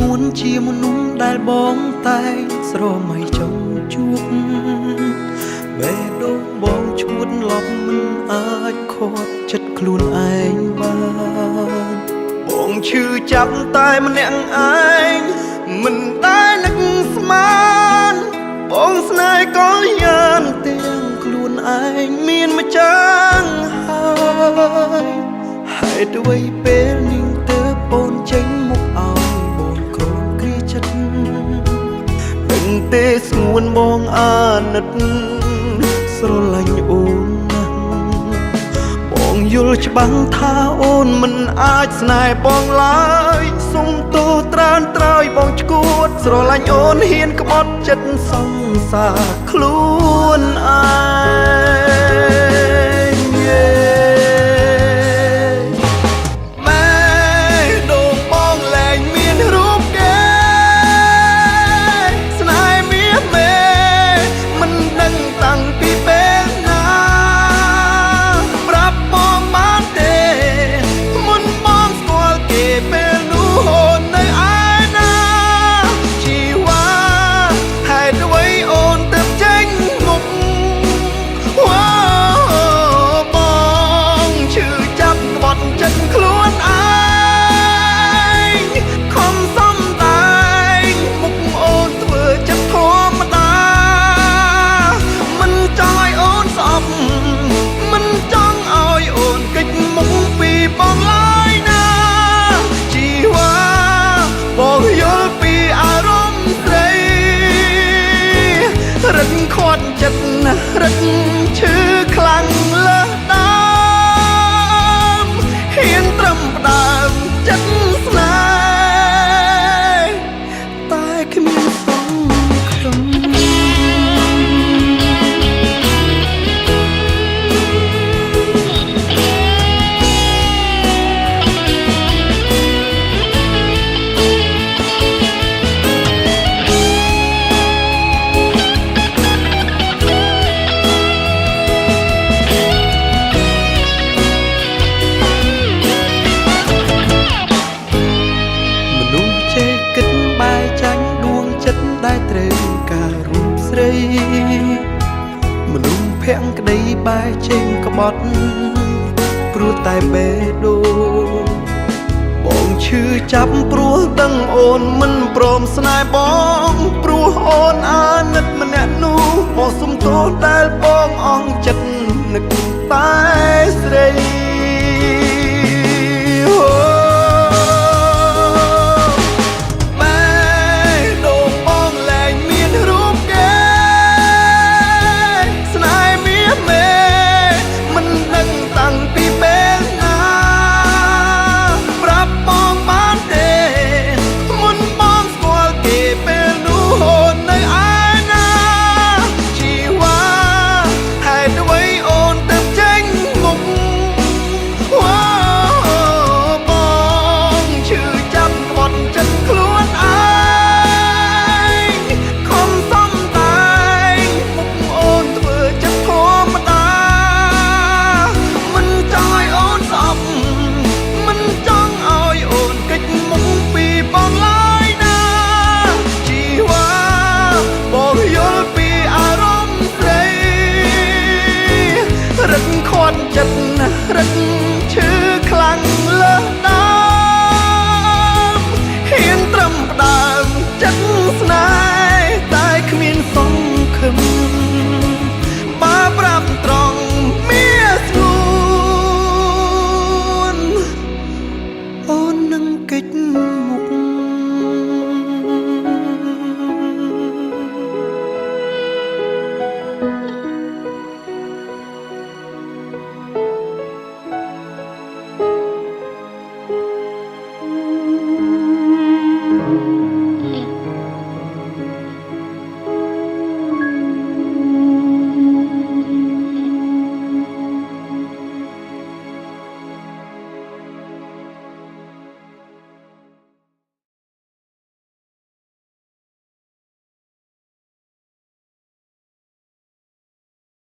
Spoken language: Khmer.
ងួនជាមនុស្សដែលបងតែស្រមៃចង់ជួបបេះដូងបងឈួតលប់មិនអាចខាត់ចិត្តខ្លួនឯងបានបងឈឺចាប់តែម្នាក់ឯងមិនដែលនឹកស្មានបងស្នេហ៍ក៏យ៉ាងទាំងខ្លួនឯងមានម្ចាស់ហើយហេតុអ្វីពេលនេះទើបអូនចេញមុខឲ្យបងក្រំគ្រាចិត្តដឹងទេស្ងួនបងអាណិតស្រឡាញ់អូនណាស់បងយល់ច្បាស់ថាអូនមិនអាចស្នេហ៍បងឡើយសុំទោសត្រានត្រើយបងឈួតស្រឡាញ់អូនហ៊ានក្បត់ចិត្តសង្សារខ្លួនឯងម៉ែដូងបងលែងមានរូបគេស្នេហ៍មាសមេមិនដឹងតាំងពីពេលណាប្រាប់បងបានទេមុនបងស្គាល់គេពេលនោះអូននៅឯណាជីវ៉ាហេតុអ្វីអូនទៅចេញមុខវ៉ាបងឈឺចាប់ក្បត់ចិត្តខ្លួនឯងខំសំដែងមុខអូនធ្វើចិត្តធម្មតាមិនចង់ឲ្យអូនស្អប់មិនចង់ឲ្យអូនគេចមុខពីបងឡើយណាជីវ៉ាបងយល់ពីអារម្មណ៍ស្រីរឹកខាត់ចិត្តណាស់រឹកឈឺខ្លាំងលើសដើមហ៊ានត្រឹមផ្ដើមចិត្តស្នេហ៍តែគ្មានសង្ឃឹមមនុស្សចេះគិតបែកចាញ់ដួងចិត្តដែលត្រូវការរូបស្រីមនុស្សភាំងក្តីបែកចេញក្បត់ព្រោះតែបេះដូងបងឈឺចាប់ព្រោះដឹងអូនមិនព្រមស្នេហ៍បងព្រោះអូនអាណិតម្នាក់នោះបងសុំទោសដែលបងអស់ចិត្តនឹកតែស្រី